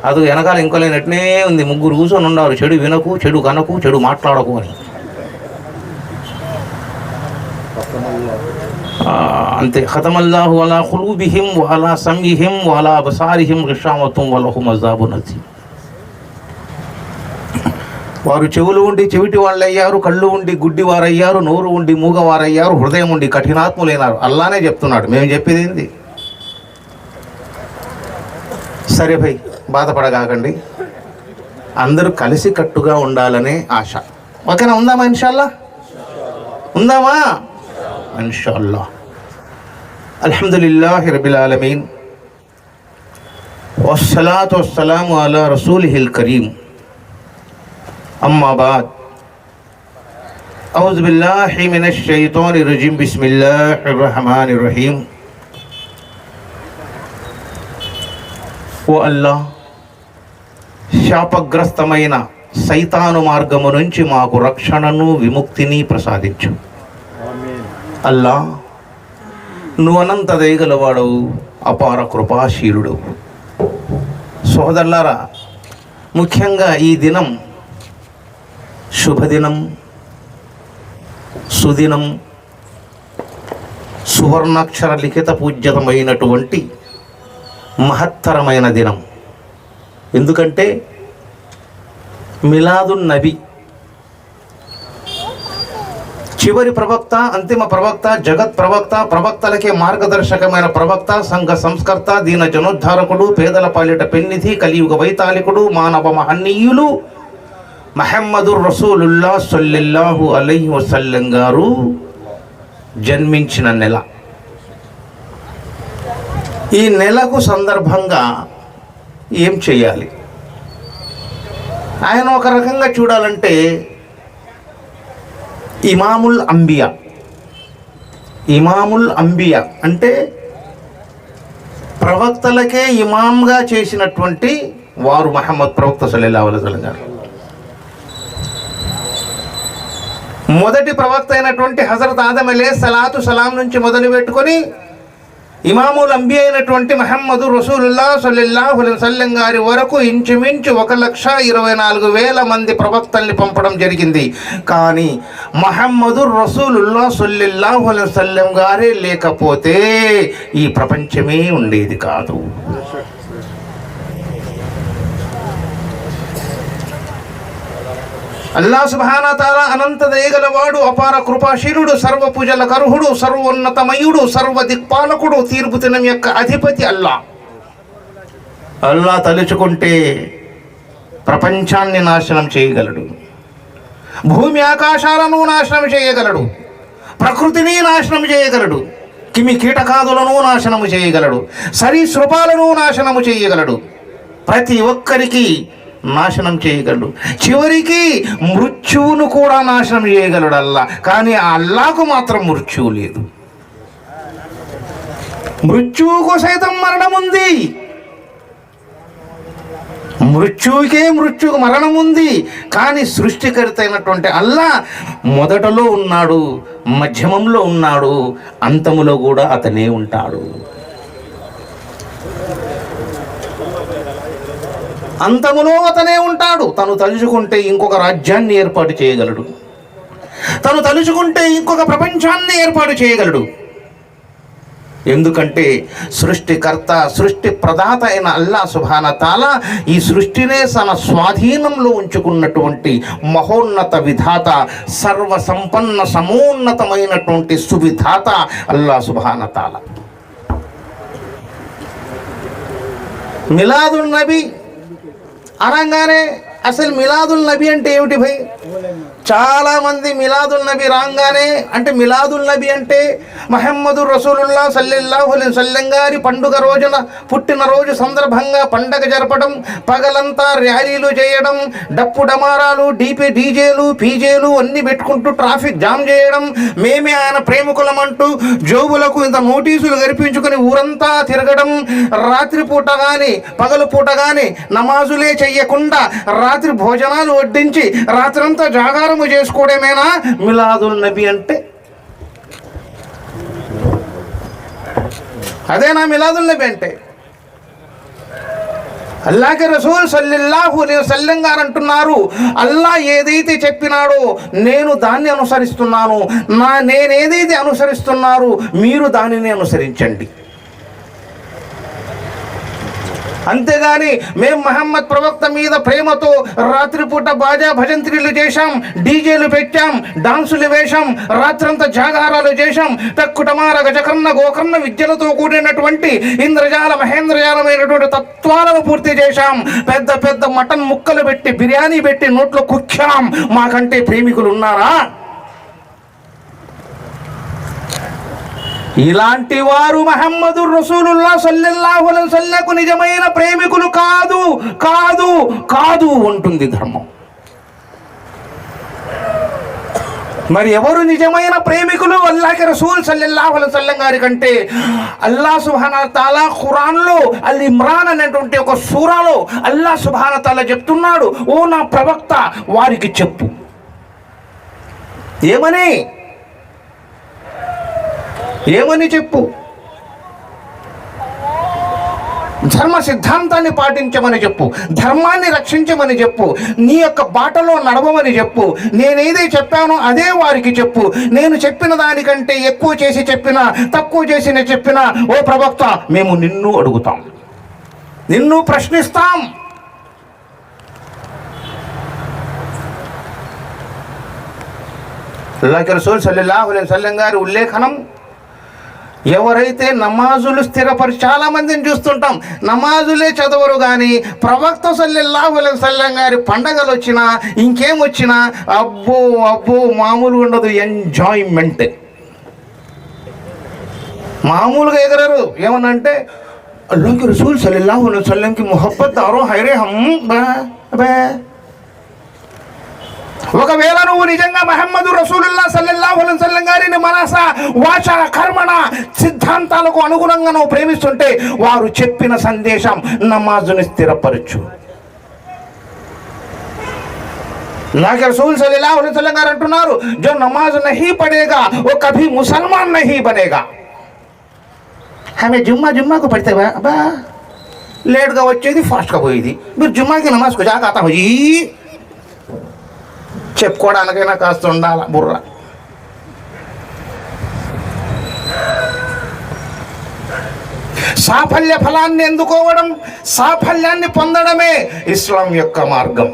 అది వెనకాల ఇంకోలేనట్నే ఉంది, ముగ్గురు కూర్చొని ఉన్నారు, చెడు వినకు, చెడు కనకు, చెడు మాట్లాడకు అని. అంతే. ఖతమల్లాహు అలా ఖులూబిహిం వఅలా సమఇహిం వఅలా అబ్సారిహిం గిషావతుం వలహుం అజాబున్ అజీమ్. వారు చెవులు ఉండి చెవిటి వాళ్ళయ్యారు, కళ్ళు ఉండి గుడ్డివారయ్యారు, నోరు ఉండి మూగవారయ్యారు, హృదయం ఉండి కఠినాత్ములైనారు. అల్లానే చెప్తున్నాడు, మేము చెప్పేది ఏంది? సరే భయ్, బాధపడగాకండి, అందరూ కలిసి కట్టుగా ఉండాలనే ఆశ. ఓకేనా? ఉందామా? ఇన్షాల్లా ఉందామా? ఇన్షాల్లా. అల్హమ్దులిల్లాహి రబ్బిల్ ఆలమీన్ వస్సలాతు వస్సలాము అలా రసూలిహిల్ కరీం. అమ్మా బాద్. అఊజు బిల్లాహి మినష్ షైతానిర్ రజీం. బిస్మిల్లాహిర్ రహమానిర్ రహీం. ఓ అల్లా, శాపగ్రస్తమైన సైతాను మార్గము నుంచి మాకు రక్షణను విముక్తిని ప్రసాదించు. అల్లా, నువ్వు అనంత దయగలవాడవు, అపార కృపాశీలుడు. సోదరులారా, ముఖ్యంగా ఈ దినం శుభదినం, సుదినం, సువర్ణాక్షర లిఖిత పూజ్యతమైనటువంటి మహత్తరమైన దినం. ఎందుకంటే మిలాదున్ నబీ, చివరి ప్రవక్త, అంతిమ ప్రవక్త, జగత్ ప్రవక్త, ప్రవక్తలకే మార్గదర్శకమైన ప్రవక్త, సంఘ సంస్కర్త, దీన జనోద్ధారకుడు, పేదల పాలిట పెన్నిధి, కలియుగ వైతాళికుడు, మానవ మహనీయులు ముహమ్మదుర్ రసూలుల్లాహ్ సల్లల్లాహు అలైహి వసల్లం గారు జన్మించిన నెల. ఈ నెలకు సందర్భంగా ఏం చేయాలి? ఆయన ఒక రకంగా చూడాలంటే ఇమాముల్ అంబియా. ఇమాముల్ అంబియా అంటే ప్రవక్తలకే ఇమాంగా చేసినటువంటి వారు ముహమ్మద్ ప్రవక్త సల్లల్లాహు అలైహి వసల్లం గారు. మొదటి ప్రవక్త అయినటువంటి హజరత్ ఆదం అలైహిస్సలాతు సలాం నుంచి మొదలు పెట్టుకొని ఇమాముల్ అంబియా అయినటువంటి ముహమ్మదు రసూలుల్లాహ్ సల్లల్లాహు అలైహి వసల్లం గారి వరకు ఇంచుమించు 1,24,000 మంది ప్రవక్తల్ని పంపడం జరిగింది. కానీ ముహమ్మదు రసూలుల్లాహ్ సల్లల్లాహు అలైహి వసల్లం గారే లేకపోతే ఈ ప్రపంచమే ఉండేది కాదు. అల్లాహ్ సుబ్హానహు వ తఆలా అనంత దయగలవాడు, అపార కృపాశీలుడు, సర్వ పూజలకు అర్హుడు, సర్వోన్నతమయుడు, సర్వ దిక్పాలకుడు, తీర్పు దినం యొక్క అధిపతి అల్లాహ్. అల్లాహ్ తలుచుకుంటే ప్రపంచాన్ని నాశనం చేయగలడు, భూమి ఆకాశాలను నాశనం చేయగలడు, ప్రకృతిని నాశనం చేయగలడు, కిమి కీటకాదులను నాశనము చేయగలడు, సరీసృపాలను నాశనము చేయగలడు, ప్రతి ఒక్కరికి నాశనం చేయగలడు, చివరికి మృత్యువును కూడా నాశనం చేయగలడు అల్లా. కానీ ఆ అల్లాకు మాత్రం మృత్యువు లేదు. మృత్యువుకు సైతం మరణం ఉంది, మృత్యువుకే మరణం ఉంది. కానీ సృష్టికర్త అయినటువంటి అల్లా మొదటలో ఉన్నాడు, మధ్యమంలో ఉన్నాడు, అంతములో కూడా అతనే ఉంటాడు. అంతములో అతనే ఉంటాడు. తను తలుచుకుంటే ఇంకొక రాజ్యాన్ని ఏర్పాటు చేయగలడు, తను తలుచుకుంటే ఇంకొక ప్రపంచాన్ని ఏర్పాటు చేయగలడు. ఎందుకంటే సృష్టికర్త, సృష్టి ప్రదాత అయిన అల్లాహ్ సుబ్హానహు వ తఆలా ఈ సృష్టినే తన స్వాధీనంలో ఉంచుకున్నటువంటి మహోన్నత విధాత, సర్వ సంపన్న సమోన్నతమైనటువంటి సువిధాత అల్లాహ్ సుబ్హానహు వ తఆలా. మిలాదున్ నబీ అనగానే అసలు మిలాదుల్ నబీ అంటే ఏమిటి భయ్? చాలామంది మిలాదుల్ నబీ రాగానే అంటే మిలాదుల్ నబీ అంటే ముహమ్మదు రసూలుల్లాహ్ సల్లల్లాహు అలైహి వసల్లం గారి పండుగ రోజున, పుట్టినరోజు సందర్భంగా పండగ జరపడం, పగలంతా ర్యాలీలు చేయడం, డప్పు డమారాలు, డీజేలు పీజేలు అన్నీ పెట్టుకుంటూ ట్రాఫిక్ జామ్ చేయడం, మేమే ఆయన ప్రేమికులమంటూ జోబులకు ఇంత నోటీసులు గరిపించుకొని ఊరంతా తిరగడం, రాత్రిపూట కానీ పగలు పూట కానీ నమాజులే చెయ్యకుండా రాత్రి భోజనాలు వడ్డించి రాత్రంతా జాగారము చేసుకోవడమేనా మిలాదుల్ నబీ అంటే? అదేనా మిలాదుల్ నబీ అంటే? అల్లాహ్ రసూల్ సల్లల్లాహు అలైహి వసల్లం గారు అంటున్నారు, అల్లాహ్ ఏదైతే చెప్పినాడో నేను దాన్ని అనుసరిస్తున్నాను, నేనేదైతే అనుసరిస్తున్నారో మీరు దానిని అనుసరించండి. అంతేగాని మేము మహమ్మద్ ప్రవక్త మీద ప్రేమతో రాత్రిపూట బాజా భజంత్రీలు చేశాం, డీజేలు పెట్టాం, డాన్సులు వేశాం, రాత్రంతా జాగారాలు చేశాం, తక్కుటమార గజకర్ణ గోకర్ణ విద్యలతో కూడినటువంటి ఇంద్రజాల మహేంద్రజాలమైనటువంటి తత్వాలను పూర్తి చేశాం, పెద్ద పెద్ద మటన్ ముక్కలు పెట్టి బిర్యానీ పెట్టి నోట్లో కుక్కాం. మాకంటే ప్రేమికులు ఉన్నారా? ఇలాంటి వారు మహమ్మదు రసూలుల్లాహ్ సల్లల్లాహు అలైహి వసల్లంకు నిజమైన ప్రేమికులు కాదు కాదు కాదు అంటుంది ధర్మం. మరి ఎవరు నిజమైన ప్రేమికులు అల్లాహ్ రసూల్ సల్లల్లాహు అలైహి వసల్లం గారి కంటే? అల్లాహ్ సుబ్హానహు తఆలా ఖురాన్లో అల్ ఇమ్రాన్ అనేటువంటి ఒక సూరాలో అల్లాహ్ సుబ్హానహు తఆలా చెప్తున్నాడు, ఓ నా ప్రవక్త వారికి చెప్పు. ఏమని చెప్పు? ధర్మ సిద్ధాంతాన్ని పాటించమని చెప్పు, ధర్మాన్ని రక్షించమని చెప్పు, నీ యొక్క బాటలో నడవమని చెప్పు. నేనేదే చెప్పానో అదే వారికి చెప్పు. నేను చెప్పిన దానికంటే ఎక్కువ చేసి చెప్పినా తక్కువ చేసి చెప్పినా ఓ ప్రవక్త మేము నిన్ను అడుగుతాం, నిన్ను ప్రశ్నిస్తాం. అల్లాహ్ రసూల్ సల్లల్లాహు అలైహి వసల్లం గారి ఉల్లేఖనం, ఎవరైతే నమాజులు చాలా మందిని చూస్తుంటాం, నమాజులే చదవరు కానీ ప్రవక్త సల్లల్లాహు అలైహి వసల్లం గారి పండగలు వచ్చినా ఇంకేం వచ్చినా అబ్బో అబ్బో మామూలుగా ఉండదు, ఎంజాయ్మెంట్. మామూలుగా ఎగరరు. ఏమనంటే అల్లాహ్ రసూల్ సల్లల్లాహు అలైహి వసల్లంకి మొహబ్బత్ దారో హైరే హమ్ బా బా. ఒకవేళ నువ్వు నిజంగా మహమ్మదు రసూలుల్లాహ్ సల్లల్లాహు అలైహి వసల్లం గారిని మనస వాచ కర్మణ సిద్ధాంతాలకు అనుగుణంగా నువ్వు ప్రేమిస్తుంటే వారు చెప్పిన సందేశం నమాజుని స్థిరపరచు. అల్లాహ్ రసూల్ సల్లల్లాహు అలైహి వసల్లం గారు అంటున్నారు, జో నమాజ్ నహీ పడేగా वो कभी मुसलमान नहीं बनेगा. हमें जुम्माకు పడితే బా లేట్గా వచ్చేది ఫాస్ట్గా పోయేది, మీరు జుమ్మాకి నమాజ్కు జాగ్రత్త పోయి చెప్పుకోవడానికైనా కాస్త ఉండాల బుర్ర. సాఫల్య ఫలాన్ని ఎందుకోవడం, సాఫల్యాన్ని పొందడమే ఇస్లాం యొక్క మార్గం.